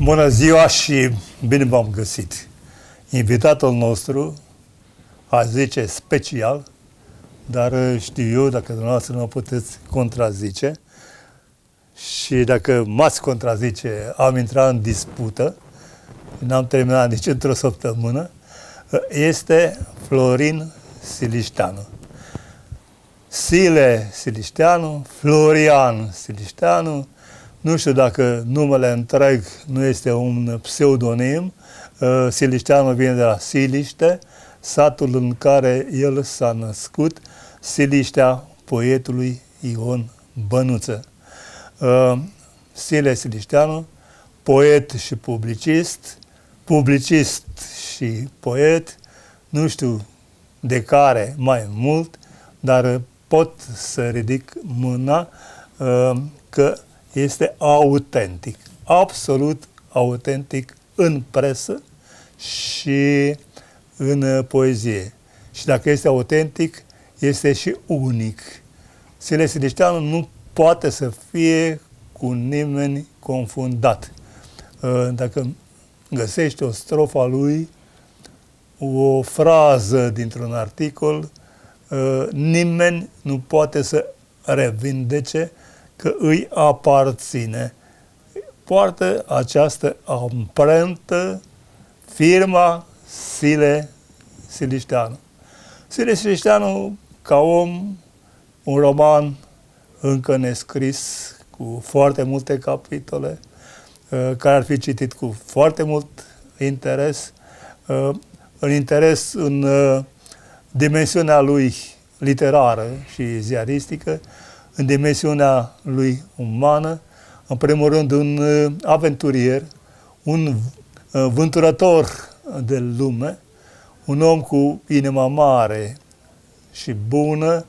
Bună ziua și bine v-am găsit! Invitatul nostru, a zice special, dar știu eu, dacă dumneavoastră nu o puteți contrazice și dacă m-ați contrazice, am intrat în dispută, n-am terminat nici într-o săptămână, este Florin Silișteanu. Sile Silișteanu, Florian Silișteanu, nu știu dacă numele întreg nu este un pseudonim. Silișteanu vine de la Siliște, satul în care el s-a născut, Siliștea poetului Ion Bănuță. Sile Silișteanu, poet și publicist și poet, nu știu de care mai mult, dar pot să ridic mâna că este autentic, absolut autentic în presă și în poezie. Și dacă este autentic, este și unic. Sile Silișteanu nu poate să fie cu nimeni confundat. Dacă găsești o strofă a lui, o frază dintr-un articol, nimeni nu poate să revindece că îi aparține. Poartă această amprentă firma Sile Silișteanu. Sile Silișteanu, ca om, un roman încă nescris, cu foarte multe capitole, care ar fi citit cu foarte mult interes, în dimensiunea lui literară și ziaristică, în dimensiunea lui umană, în primul rând un aventurier, un vânturător de lume, un om cu inima mare și bună,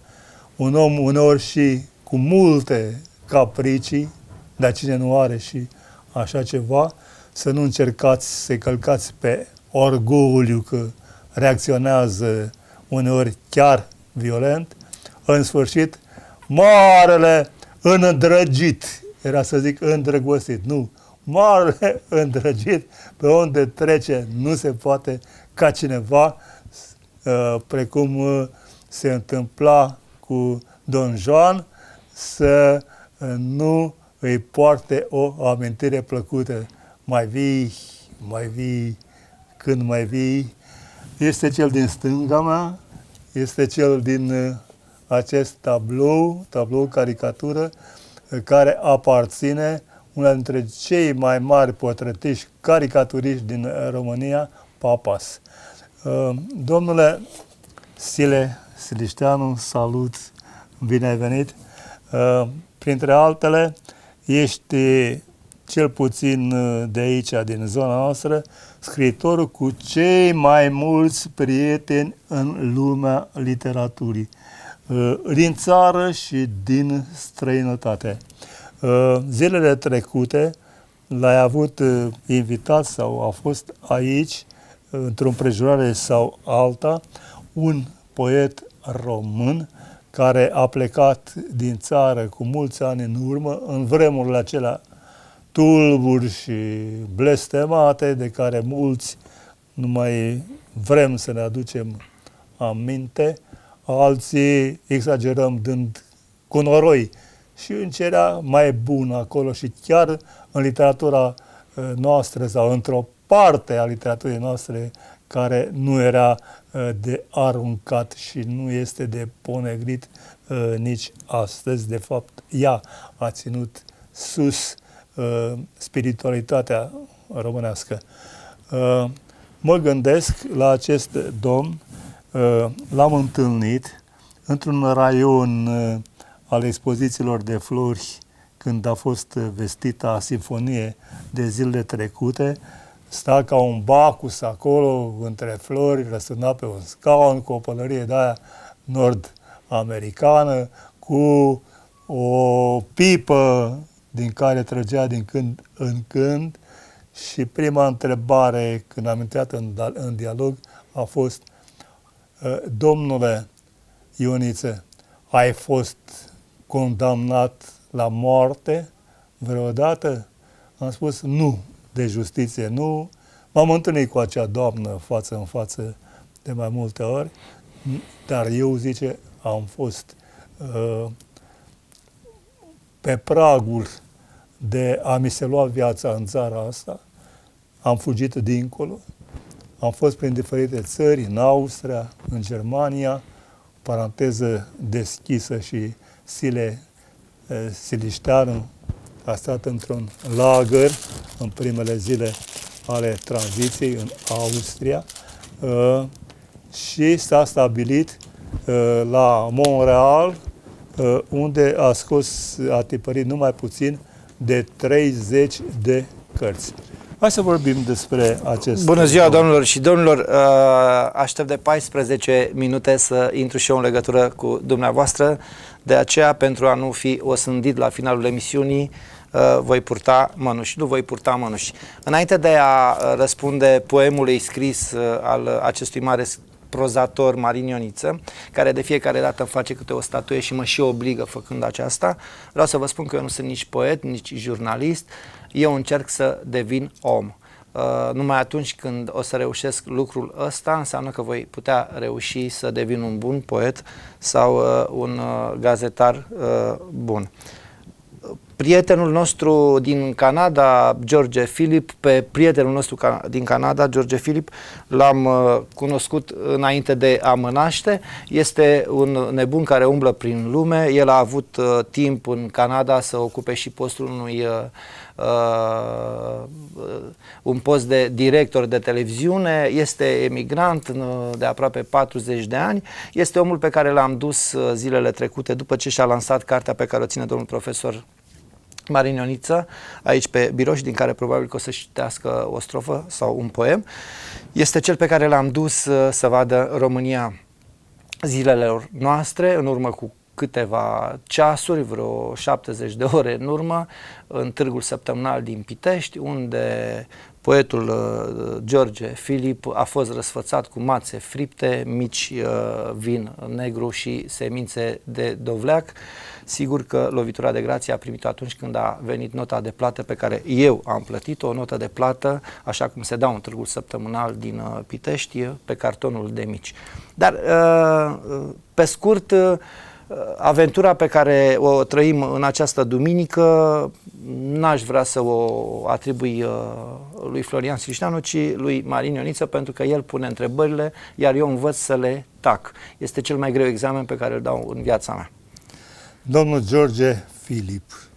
un om uneori și cu multe capricii, dar cine nu are și așa ceva, să nu încercați să-i călcați pe orgoliu că reacționează uneori chiar violent. În sfârșit, marele îndrăgit, era să zic îndrăgostit, nu, marele îndrăgit, pe unde trece nu se poate ca cineva, precum se întâmpla cu Don Juan, să nu îi poarte o amintire plăcută. Mai vii, când mai vii, este cel din stânga mea, este cel din acest tablou caricatură, care aparține una dintre cei mai mari portretiști caricaturiști din România, Papas. Domnule Sile Silișteanu, salut, bine ai venit. Printre altele, ești cel puțin de aici, din zona noastră, scriitorul cu cei mai mulți prieteni în lumea literaturii, din țară și din străinătate. Zilele trecute l-ai avut invitat sau a fost aici, într-o împrejurare sau alta, un poet român care a plecat din țară cu mulți ani în urmă, în vremurile acelea tulburi și blestemate, de care mulți nu mai vrem să ne aducem aminte, alții exagerăm dând cu noroi și în ce era mai bun acolo și chiar în literatura noastră sau într-o parte a literaturii noastre care nu era de aruncat și nu este de ponegrit nici astăzi. De fapt, ea a ținut sus spiritualitatea românească. Mă gândesc la acest domn, l-am întâlnit într-un raion al expozițiilor de flori când a fost vestită sinfonie de zilele trecute. Sta ca un Bacchus acolo, între flori, răsturna pe un scaun, cu o pălărie de-aia nord-americană, cu o pipă din care trăgea din când în când. Și prima întrebare, când am intrat în dialog, a fost: domnule Ioniță, ai fost condamnat la moarte vreodată? Am spus: nu, de justiție. Nu m-am întâlnit cu acea doamnă față în față de mai multe ori, dar eu, zice, am fost pe pragul de a mi se lua viața în țara asta. Am fugit dincolo, am fost prin diferite țări, în Austria, în Germania, paranteză deschisă, și Silișteanu a stat într-un lagăr în primele zile ale tranziției în Austria și s-a stabilit la Montreal, unde a tipărit numai puțin de 30 de cărți. Hai să vorbim despre acest... Bună ziua, doamnelor și domnilor! Aștept de 14 minute să intru și eu în legătură cu dumneavoastră. De aceea, pentru a nu fi osândit la finalul emisiunii, voi purta mănuși. Nu voi purta mănuși. Înainte de a răspunde poemului scris al acestui mare prozator Marin Ioniță, care de fiecare dată îmi face câte o statuie și mă și obligă făcând aceasta, vreau să vă spun că eu nu sunt nici poet, nici jurnalist. Eu încerc să devin om. Numai atunci când o să reușesc lucrul ăsta, înseamnă că voi putea reuși să devin un bun poet sau un gazetar bun. Prietenul nostru din Canada, George Philip, pe prietenul nostru din Canada, George Philip, l-am cunoscut înainte de a mă naște. Este un nebun care umblă prin lume. El a avut timp în Canada să ocupe și postul un post de director de televiziune, este emigrant de aproape 40 de ani, este omul pe care l-am dus zilele trecute după ce și-a lansat cartea pe care o ține domnul profesor Marin Ioniță, aici pe birou, și din care probabil că o să citească o strofă sau un poem. Este cel pe care l-am dus să vadă România zilelor noastre, în urmă cu câteva ceasuri, vreo 70 de ore în urmă, în Târgul Săptămânal din Pitești, unde poetul George Philip a fost răsfățat cu mațe fripte, mici vin negru și semințe de dovleac. Sigur că lovitura de grație a primit-o atunci când a venit nota de plată pe care eu am plătit-o, o notă de plată, așa cum se dau în Târgul Săptămânal din Pitești, pe cartonul de mici. Dar, pe scurt, aventura pe care o trăim în această duminică n-aș vrea să o atribui lui Florian Silișteanu, ci lui Marin Ioniță, pentru că el pune întrebările, iar eu învăț să le tac. Este cel mai greu examen pe care îl dau în viața mea. Domnul George Philip,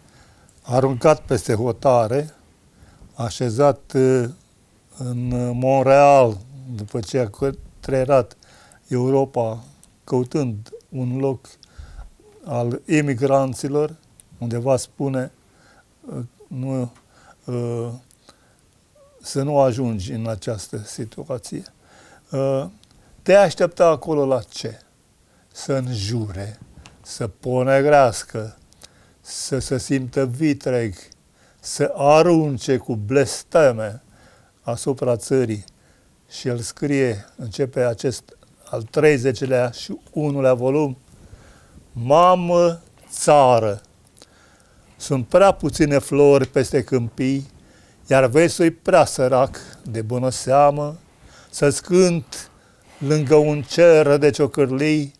aruncat peste hotare, așezat în Montreal, după ce a treierat Europa căutând un loc al emigranților, undeva spune să nu ajungi în această situație. Te aștepta acolo la ce? Să înjure, să ponegrească, să se simtă vitreg, să arunce cu blesteme asupra țării. Și el scrie, începe acest al 30-lea și 1-lea volum: Mamă, țară, sunt prea puține flori peste câmpii, iar vesul-i prea sărac de bună seamă, să-ți cânt lângă un cer de ciocârlii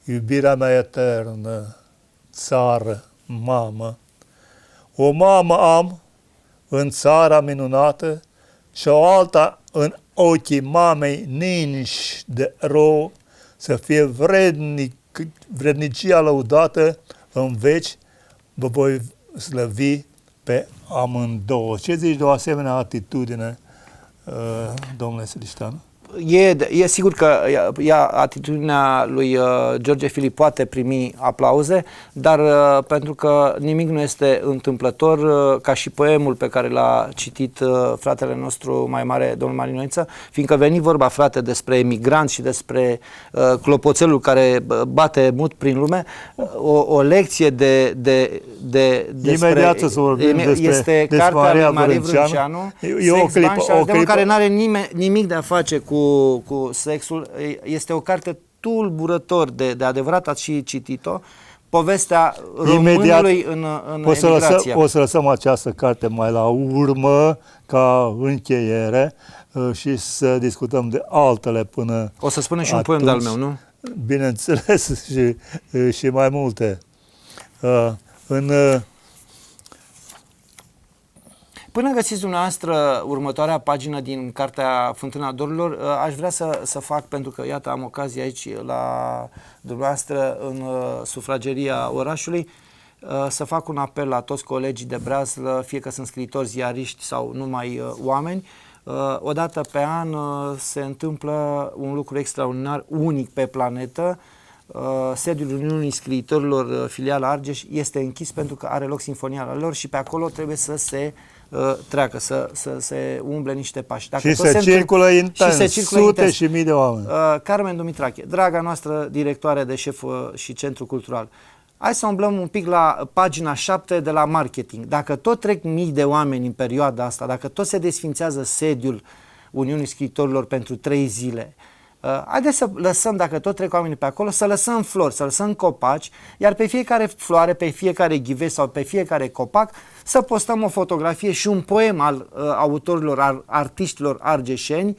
iubirea mea eternă, țară, mamă. O mamă am în țara minunată și o alta în ochii mamei ninși de ro, să fie vrednicia lăudată în veci, vă voi slăvi pe amândouă. Ce zici de o asemenea atitudine, domnule Silișteanu? E sigur că atitudinea lui George Philip poate primi aplauze, dar pentru că nimic nu este întâmplător, ca și poemul pe care l-a citit fratele nostru mai mare, domnul Marin Ioniță, fiindcă veni vorba, frate, despre emigranți și despre clopoțelul care bate mut prin lume, o lecție despre... Imediat să vorbim este cartea lui Marie Vrânceanu, care nu are nimic de a face cu sexul. Este o carte tulburător de adevărat, ați și citit-o, povestea românului în emigrație. O să lăsăm această carte mai la urmă, ca încheiere, și să discutăm de altele până O să spunem și un poem de-al meu, nu? Bineînțeles, și mai multe. Până găsiți dumneavoastră următoarea pagină din Cartea Fântâna Dorurilor, aș vrea să fac, pentru că iată am ocazie aici la dumneavoastră în sufrageria orașului, să fac un apel la toți colegii de breazlă, fie că sunt scriitori, ziariști sau numai oameni. Odată pe an se întâmplă un lucru extraordinar, unic pe planetă. Sediul Uniunii Scriitorilor, filiala Argeș, este închis pentru că are loc Sinfonia lor și pe acolo trebuie să se treacă, să se umble niște pași. Dacă și se circulă intens, sute și mii de oameni. Carmen Dumitrache, draga noastră directoare de șef și centru cultural, hai să umblăm un pic la pagina 7 de la marketing. Dacă tot trec mii de oameni în perioada asta, dacă tot se desfințează sediul Uniunii Scriitorilor pentru 3 zile, haideți să lăsăm, dacă tot trec oamenii pe acolo, să lăsăm flori, să lăsăm copaci, iar pe fiecare floare, pe fiecare ghivej sau pe fiecare copac să postăm o fotografie și un poem al autorilor, artiștilor argeșeni,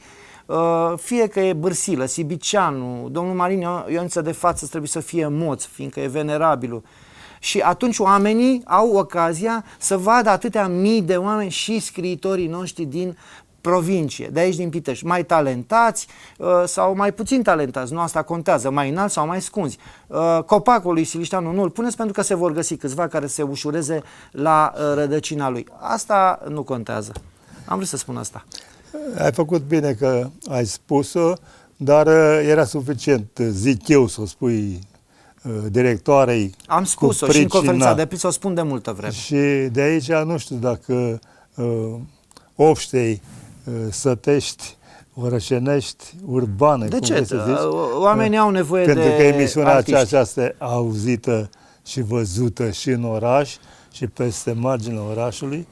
fie că e Bârsilă, Sibicianu, domnul Marin Ioniță de față trebuie să fie Moț, fiindcă e venerabilul. Și atunci oamenii au ocazia să vadă atâtea mii de oameni și scriitorii noștri din provincie, de aici din Pitești, mai talentați sau mai puțin talentați, nu asta contează, mai înalți sau mai scunzi. Copacul lui Silișteanu nu îl puneți pentru că se vor găsi câțiva care se ușureze la rădăcina lui. Asta nu contează. Am vrut să spun asta. Ai făcut bine că ai spus-o, dar era suficient, zic eu, să o spui directoarei. Am spus-o și în conferința de presă o spun de multă vreme. Și de aici nu știu dacă obștei, sătești, orășenești, urbane. De ce? Oamenii au nevoie pentru de că emisiunea artiști. aceasta este auzită și văzută și în oraș și peste marginea orașului,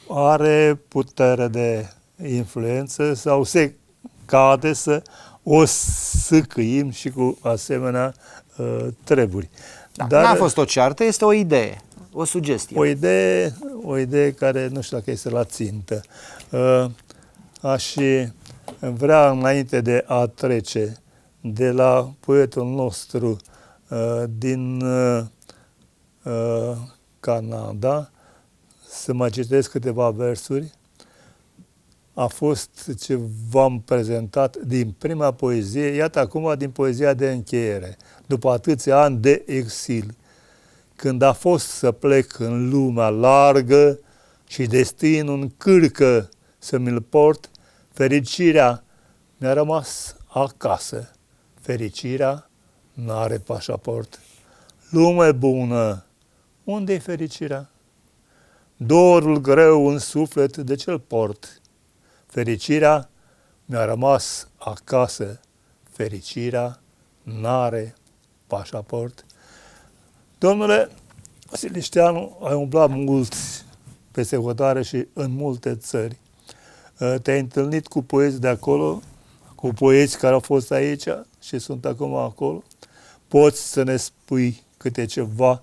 are putere de influență sau se cade să o sâcâim și cu asemenea treburi. Da, dar n-a fost o ceartă, este o idee, o sugestie. O idee care nu știu dacă este la țintă. Aș vrea, înainte de a trece de la poetul nostru din Canada, să mai citesc câteva versuri. A fost ce v-am prezentat din prima poezie, iată acum din poezia de încheiere, după atâția ani de exil. Când a fost să plec în lumea largă și destinul încârcă să mi-l port, fericirea mi-a rămas acasă. Fericirea n-are pașaport. Lume bună, unde-i fericirea? Dorul greu în suflet, de ce-l port? Fericirea mi-a rămas acasă. Fericirea n-are pașaport. Domnule Silișteanu, ai umblat mult peste hotare și în multe țări. Te-ai întâlnit cu poeți de acolo, cu poeți care au fost aici și sunt acum acolo. Poți să ne spui câte ceva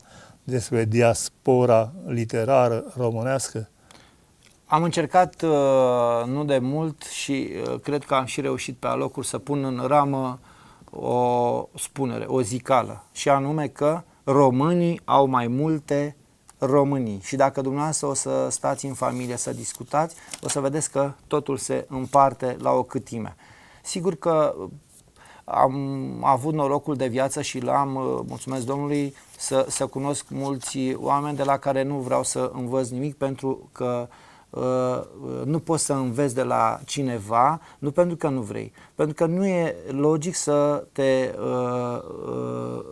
despre diaspora literară românească? Am încercat nu de mult și cred că am și reușit pe alocuri să pun în ramă o spunere, o zicală, și anume că românii au mai multe românii. Și dacă dumneavoastră o să stați în familie să discutați, o să vedeți că totul se împarte la o câtime. Sigur că am avut norocul de viață și l-am, mulțumesc Domnului, să cunosc mulți oameni de la care nu vreau să învăț nimic, pentru că nu poți să înveți de la cineva, nu pentru că nu vrei, pentru că nu e logic să te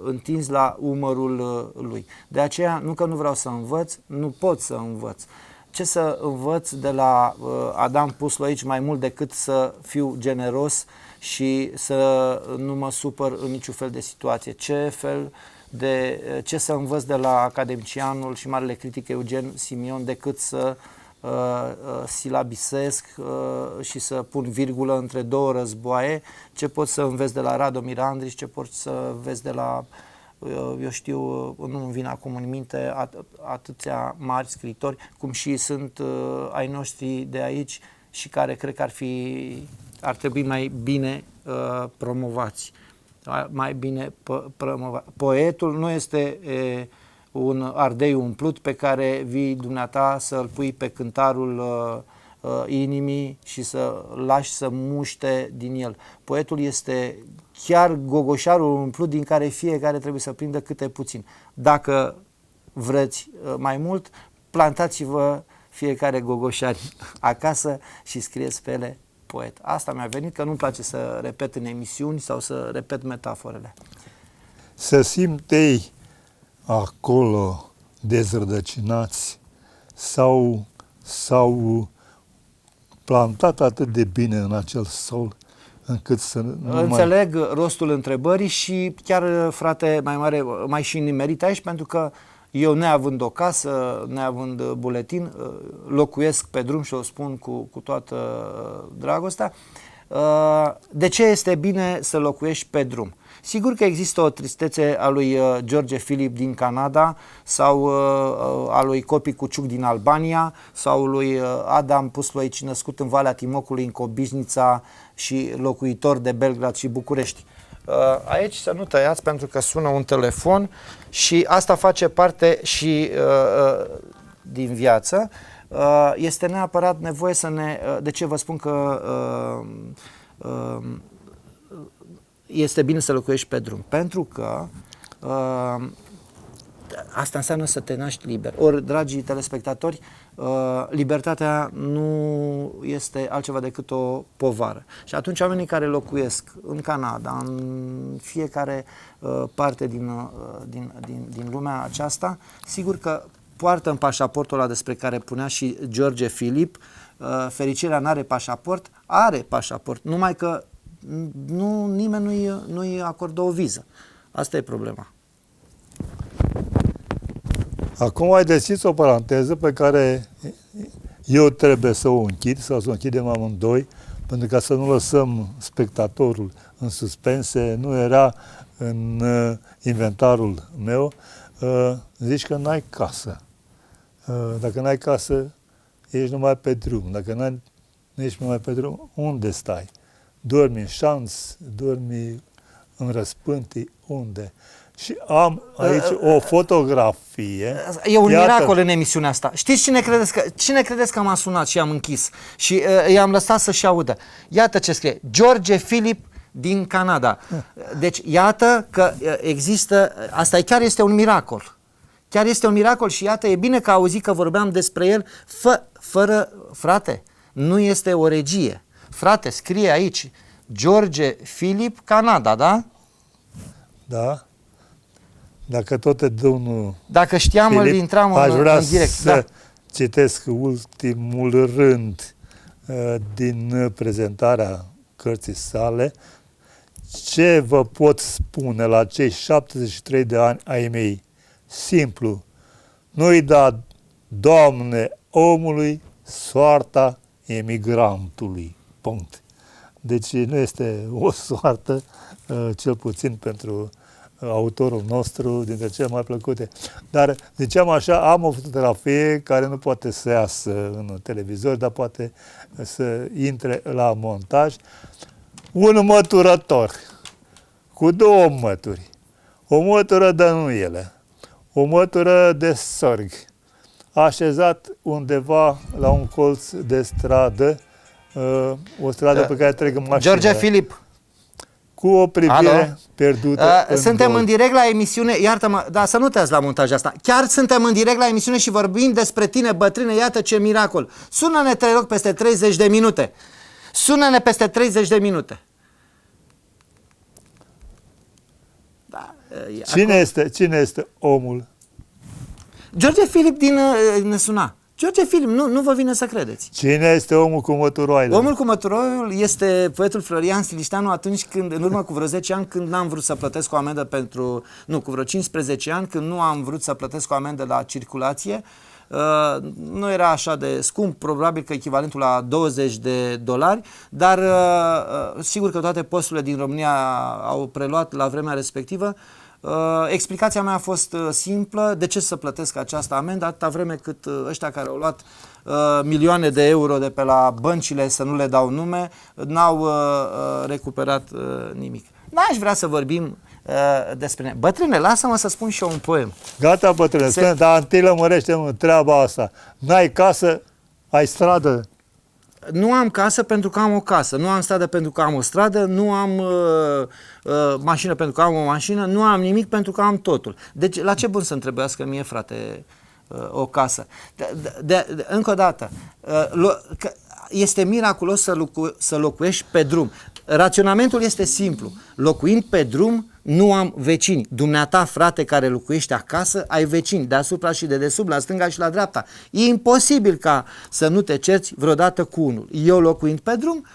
întinzi la umărul lui. De aceea, nu că nu vreau să învăț, nu pot să învăț. Ce să învăț de la Adam Puslu aici, mai mult decât să fiu generos și să nu mă supăr în niciun fel de situație? Ce să învăț de la academicianul și marele critic Eugen Simion decât să silabisesc și să pun virgulă între două războaie? Ce pot să înveți de la Radomir Andrić, ce pot să înveți de la eu știu, nu-mi vin acum în minte atâția mari scriitori, cum și sunt ai noștri de aici și care cred că ar trebui mai bine promovați. Mai bine promovați. Poetul nu este un ardei umplut pe care vii dumneata să-l pui pe cântarul inimii și să lași să muște din el. Poetul este chiar gogoșarul umplut din care fiecare trebuie să prindă câte puțin. Dacă vreți mai mult, plantați-vă fiecare gogoșari acasă și scrieți pe ele poet. Asta mi-a venit, că nu-mi place să repet în emisiuni sau să repet metaforele. Să simt ei acolo dezrădăcinați sau plantat atât de bine în acel sol încât să nu Înțeleg rostul întrebării și chiar, frate, mai mare, mai și nimerit aici, pentru că eu, neavând o casă, neavând buletin, locuiesc pe drum și o spun cu toată dragostea. De ce este bine să locuiești pe drum? Sigur că există o tristețe a lui George Philip din Canada sau a lui Copi Cuciuc din Albania sau lui Adam Pusloici, născut în Valea Timocului, în Cobiznița și locuitor de Belgrad și București. Aici să nu tăiați pentru că sună un telefon și asta face parte și din viață. Este neapărat nevoie să ne... De ce vă spun că este bine să locuiești pe drum? Pentru că asta înseamnă să te naști liber. Ori, dragii telespectatori, libertatea nu este altceva decât o povară. Și atunci oamenii care locuiesc în Canada, în fiecare parte din lumea aceasta, sigur că poartă în pașaportul ăla despre care punea și George Philip, fericirea n-are pașaport, are pașaport, numai că nimeni nu-i acordă o viză. Asta e problema. Acum ai deschis o paranteză pe care eu trebuie să o închid sau să o închidem amândoi, pentru ca să nu lăsăm spectatorul în suspense. Nu era în inventarul meu. Zici că n-ai casă. Dacă n-ai casă, ești numai pe drum. Dacă nu ești numai pe drum, unde stai? Dormi în șanț, dormi în răspântii, unde? Și am aici o fotografie. E un miracol în emisiunea asta. Știți cine credeți că m-a sunat și am închis? Și i-am lăsat să-și audă. Iată ce scrie. George Philip din Canada. Deci iată că există, asta chiar este un miracol. Chiar este un miracol și iată, e bine că auzi că vorbeam despre el fără, frate, nu este o regie. Frate, scrie aici, George Philip, Canada, da? Da. Dacă tot te domnul Dacă știam, Philip, îl intram aș vrea în direct. să citesc ultimul rând din prezentarea cărții sale. Ce vă pot spune la cei 73 de ani ai mei? Simplu. Nu-i da, Doamne, omului soarta emigrantului. Punct. Deci nu este o soartă, cel puțin pentru autorul nostru, dintre cele mai plăcute. Dar, ziceam așa, am o fotografie care nu poate să iasă în televizor, dar poate să intre la montaj. Un măturător cu două mături. O mătură de nuiele, o mătură de sorg, așezat undeva la un colț de stradă, o stradă pe care trec mașinile. George Philip. Cu o privire pierdută suntem în direct la emisiune, iartă-mă, dar să nu te la montajul asta. Chiar suntem în direct la emisiune și vorbim despre tine, bătrâne, iată ce miracol. Sună-ne, te rog, peste 30 de minute. Sună-ne peste 30 de minute. Da, cine este omul? George Philip ne suna. George Philip, nu vă vine să credeți. Cine este omul cu măturoaiele? Omul cu măturoiul este poetul Florian Silișteanu atunci când, în urmă cu vreo 10 ani, când n-am vrut să plătesc o amendă cu vreo 15 ani, când nu am vrut să plătesc o amendă la circulație, nu era așa de scump, probabil că echivalentul la $20, dar sigur că toate posturile din România au preluat la vremea respectivă. Explicația mea a fost simplă. De ce să plătesc această amendă atâta vreme cât ăștia care au luat milioane de euro de pe la băncile, să nu le dau nume, n-au recuperat nimic. N-aș vrea să vorbim despre... Bătrâne, lasă-mă să spun și eu un poem. Gata, bătrâne, spune, dar întâi lămărește-mă treaba asta. N-ai casă, ai stradă. Nu am casă pentru că am o casă, nu am stradă pentru că am o stradă, nu am mașină pentru că am o mașină, nu am nimic pentru că am totul. Deci la ce bun să-mi trebuiască mie, frate, o casă? Încă o dată, este miraculos să locuiești pe drum. Raționamentul este simplu. Locuind pe drum, nu am vecini. Dumneata, frate, care locuiești acasă, ai vecini, deasupra și de desubt, la stânga și la dreapta. E imposibil ca să nu te cerți vreodată cu unul. Eu, locuind pe drum,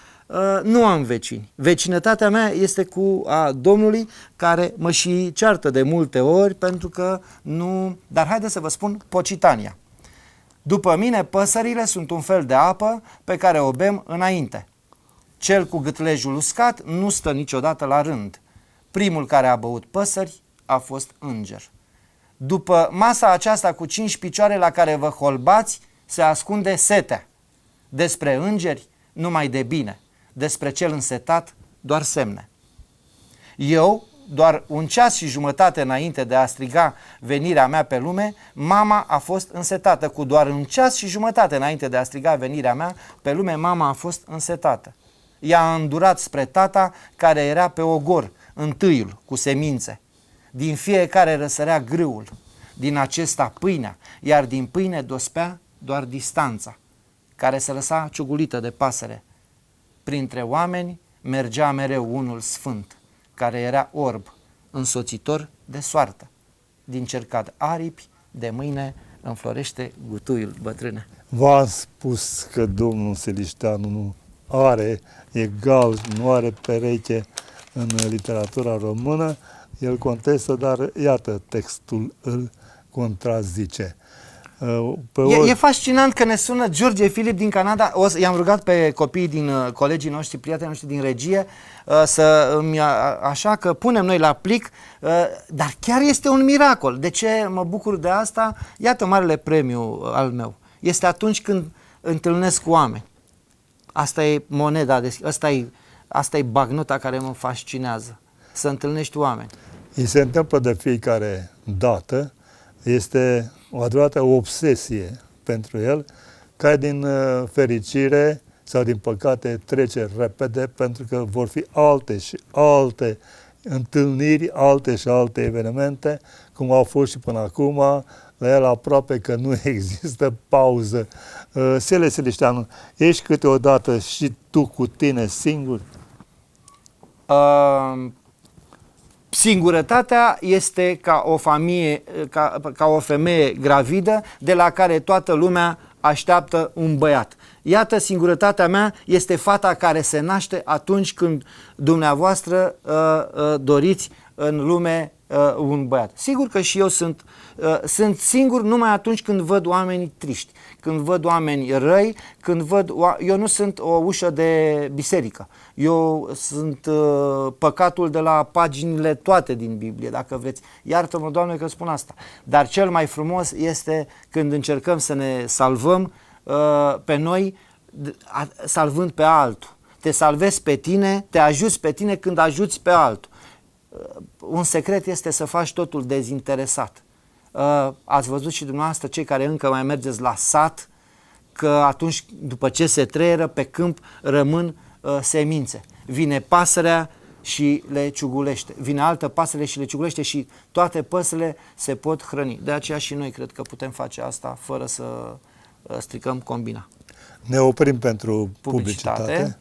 nu am vecini. Vecinătatea mea este cu a Domnului, care mă și ceartă de multe ori pentru că nu... Dar haideți să vă spun Pocitania. După mine, păsările sunt un fel de apă pe care o bem înainte. Cel cu gâtlejul uscat nu stă niciodată la rând. Primul care a băut păsări a fost înger. După masa aceasta cu 5 picioare la care vă holbați, se ascunde setea. Despre îngeri, numai de bine. Despre cel însetat, doar semne. Eu, doar 1 ceas și jumătate înainte de a striga venirea mea pe lume, mama a fost însetată. Cu doar 1 ceas și jumătate înainte de a striga venirea mea pe lume, mama a fost însetată. Ea a îndurat spre tata care era pe ogor, întâiul, cu semințe. Din fiecare răsărea grâul, din acesta pâinea, iar din pâine dospea doar distanța, care se lăsa ciugulită de pasăre. Printre oameni mergea mereu unul sfânt, care era orb, însoțitor de soartă. Din cercat aripi, de mâine înflorește gutuiul, bătrâne. V-am spus că domnul Silișteanu nu are egal, nu are pereche în literatura română. El contestă, dar iată, textul îl contrazice. E fascinant că ne sună George Filip din Canada. I-am rugat pe copiii din colegii noștri, prietenii noștri din regie, așa că punem noi la plic, dar chiar este un miracol. De ce mă bucur de asta? Iată marele premiu al meu. Este atunci când întâlnesc oameni. Asta e moneda, asta e bagnota care mă fascinează. Să întâlnești oameni. Îi se întâmplă de fiecare dată. Este o adevărată obsesie pentru el, care din fericire sau din păcate trece repede, pentru că vor fi alte și alte întâlniri, alte și alte evenimente, cum au fost și până acum. La el aproape că nu există pauză. Sele Silișteanu, ești câteodată și tu cu tine singur? Singurătatea este ca o familie, ca o femeie gravidă de la care toată lumea așteaptă un băiat. Iată, singurătatea mea este fata care se naște atunci când dumneavoastră doriți în lume un băiat. Sigur că și eu sunt singur numai atunci când văd oamenii triști, când văd oameni răi, când văd... Eu nu sunt o ușă de biserică. Eu sunt păcatul de la paginile toate din Biblie, dacă vreți. Iartă-mă, Doamne, că spun asta. Dar cel mai frumos este când încercăm să ne salvăm pe noi, salvând pe altul. Te salvezi pe tine, te ajuți pe tine când ajuți pe altul. Un secret este să faci totul dezinteresat. Ați văzut și dumneavoastră, cei care încă mai mergeți la sat, că atunci, după ce se treieră, pe câmp rămân semințe. Vine pasărea și le ciugulește. Vine altă pasăre și le ciugulește și toate păsările se pot hrăni. De aceea și noi cred că putem face asta fără să stricăm combina. Ne oprim pentru publicitate.